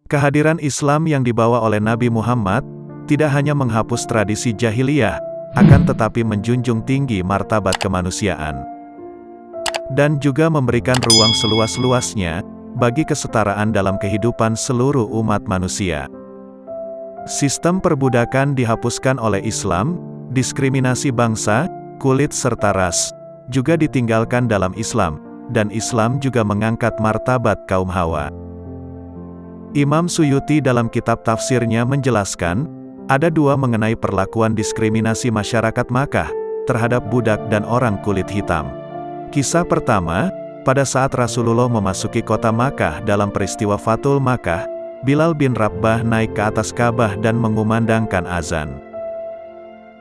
Kehadiran Islam yang dibawa oleh Nabi Muhammad, tidak hanya menghapus tradisi jahiliyah, akan tetapi menjunjung tinggi martabat kemanusiaan. Dan juga memberikan ruang seluas-luasnya, bagi kesetaraan dalam kehidupan seluruh umat manusia. Sistem perbudakan dihapuskan oleh Islam, diskriminasi bangsa, kulit serta ras, juga ditinggalkan dalam Islam, dan Islam juga mengangkat martabat kaum Hawa. Imam Suyuti dalam kitab tafsirnya menjelaskan, ada dua mengenai perlakuan diskriminasi masyarakat Makkah, terhadap budak dan orang kulit hitam. Kisah pertama, pada saat Rasulullah memasuki kota Makkah dalam peristiwa Fathul Makkah, Bilal bin Rabah naik ke atas Ka'bah dan mengumandangkan azan.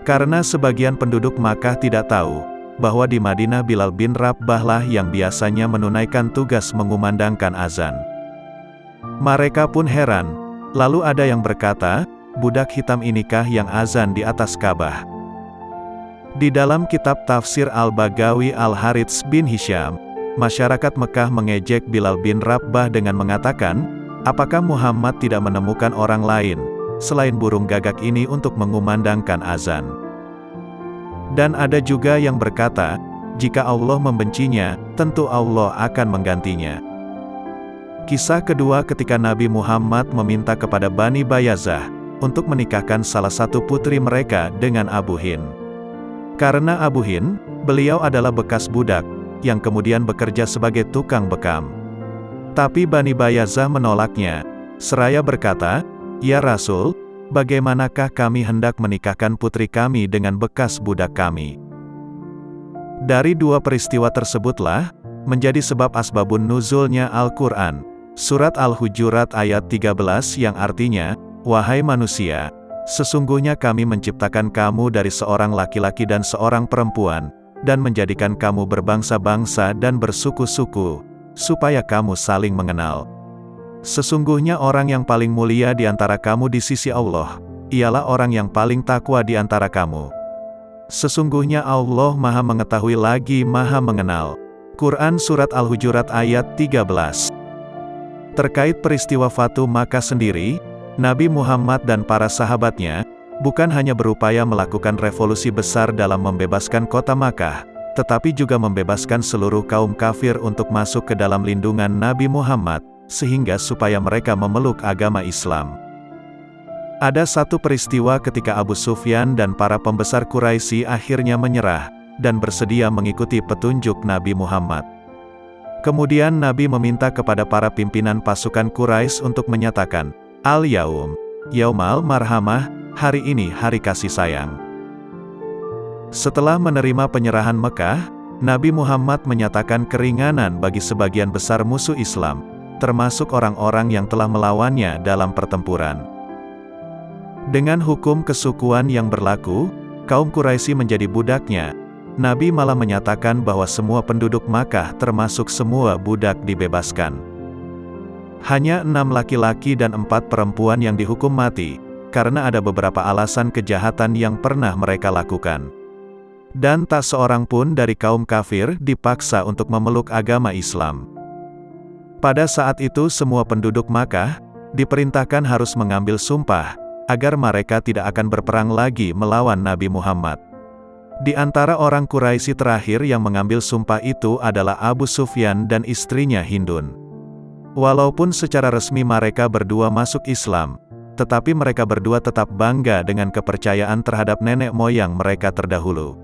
Karena sebagian penduduk Makkah tidak tahu, bahwa di Madinah Bilal bin Rabah lah yang biasanya menunaikan tugas mengumandangkan azan. Mereka pun heran, lalu ada yang berkata, budak hitam inikah yang azan di atas Ka'bah? Di dalam kitab tafsir Al-Bagawi Al-Harits bin Hisham, masyarakat Mekah mengejek Bilal bin Rabah dengan mengatakan, apakah Muhammad tidak menemukan orang lain, selain burung gagak ini untuk mengumandangkan azan? Dan ada juga yang berkata, jika Allah membencinya, tentu Allah akan menggantinya. Kisah kedua ketika Nabi Muhammad meminta kepada Bani Bayazah, untuk menikahkan salah satu putri mereka dengan Abu Hind. Karena Abu Hind, beliau adalah bekas budak, yang kemudian bekerja sebagai tukang bekam. Tapi Bani Bayazah menolaknya, seraya berkata, ya Rasul, bagaimanakah kami hendak menikahkan putri kami dengan bekas budak kami? Dari dua peristiwa tersebutlah, menjadi sebab asbabun nuzulnya Al-Quran, surat Al-Hujurat ayat 13 yang artinya, wahai manusia, sesungguhnya kami menciptakan kamu dari seorang laki-laki dan seorang perempuan, dan menjadikan kamu berbangsa-bangsa dan bersuku-suku, supaya kamu saling mengenal. Sesungguhnya orang yang paling mulia di antara kamu di sisi Allah, ialah orang yang paling takwa di antara kamu. Sesungguhnya Allah Maha Mengetahui lagi Maha Mengenal. Quran Surat Al-Hujurat ayat 13. Terkait peristiwa Fathu Makkah sendiri, Nabi Muhammad dan para sahabatnya, bukan hanya berupaya melakukan revolusi besar dalam membebaskan kota Makkah, tetapi juga membebaskan seluruh kaum kafir untuk masuk ke dalam lindungan Nabi Muhammad, sehingga supaya mereka memeluk agama Islam. Ada satu peristiwa ketika Abu Sufyan dan para pembesar Quraisy akhirnya menyerah, dan bersedia mengikuti petunjuk Nabi Muhammad. Kemudian Nabi meminta kepada para pimpinan pasukan Quraisy untuk menyatakan, Al-Yaum, Yaumal Marhamah, hari ini hari kasih sayang. Setelah menerima penyerahan Mekah, Nabi Muhammad menyatakan keringanan bagi sebagian besar musuh Islam, termasuk orang-orang yang telah melawannya dalam pertempuran. Dengan hukum kesukuan yang berlaku, kaum Quraisy menjadi budaknya. Nabi malah menyatakan bahwa semua penduduk Makkah termasuk semua budak dibebaskan. Hanya 6 laki-laki dan 4 perempuan yang dihukum mati, karena ada beberapa alasan kejahatan yang pernah mereka lakukan. Dan tak seorang pun dari kaum kafir dipaksa untuk memeluk agama Islam. Pada saat itu semua penduduk Makkah, diperintahkan harus mengambil sumpah, agar mereka tidak akan berperang lagi melawan Nabi Muhammad. Di antara orang Quraisy terakhir yang mengambil sumpah itu adalah Abu Sufyan dan istrinya Hindun. Walaupun secara resmi mereka berdua masuk Islam, tetapi mereka berdua tetap bangga dengan kepercayaan terhadap nenek moyang mereka terdahulu.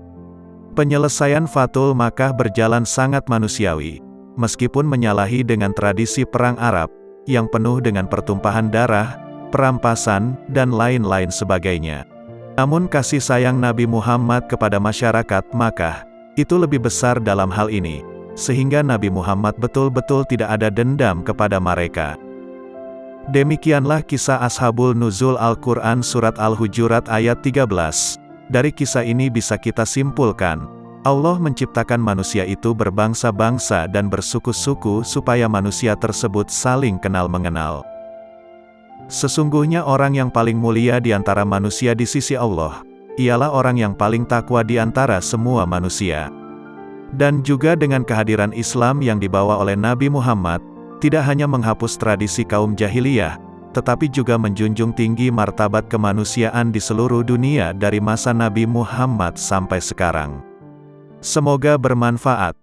Penyelesaian Fathul Makkah berjalan sangat manusiawi, meskipun menyalahi dengan tradisi perang Arab, yang penuh dengan pertumpahan darah, perampasan, dan lain-lain sebagainya. Namun kasih sayang Nabi Muhammad kepada masyarakat Makkah, itu lebih besar dalam hal ini, sehingga Nabi Muhammad betul-betul tidak ada dendam kepada mereka. Demikianlah kisah Ashabul Nuzul Al-Quran Surat Al-Hujurat ayat 13. Dari kisah ini bisa kita simpulkan, Allah menciptakan manusia itu berbangsa-bangsa dan bersuku-suku supaya manusia tersebut saling kenal mengenal. Sesungguhnya orang yang paling mulia di antara manusia di sisi Allah, ialah orang yang paling takwa di antara semua manusia. Dan juga dengan kehadiran Islam yang dibawa oleh Nabi Muhammad, tidak hanya menghapus tradisi kaum jahiliyah, tetapi juga menjunjung tinggi martabat kemanusiaan di seluruh dunia dari masa Nabi Muhammad sampai sekarang. Semoga bermanfaat.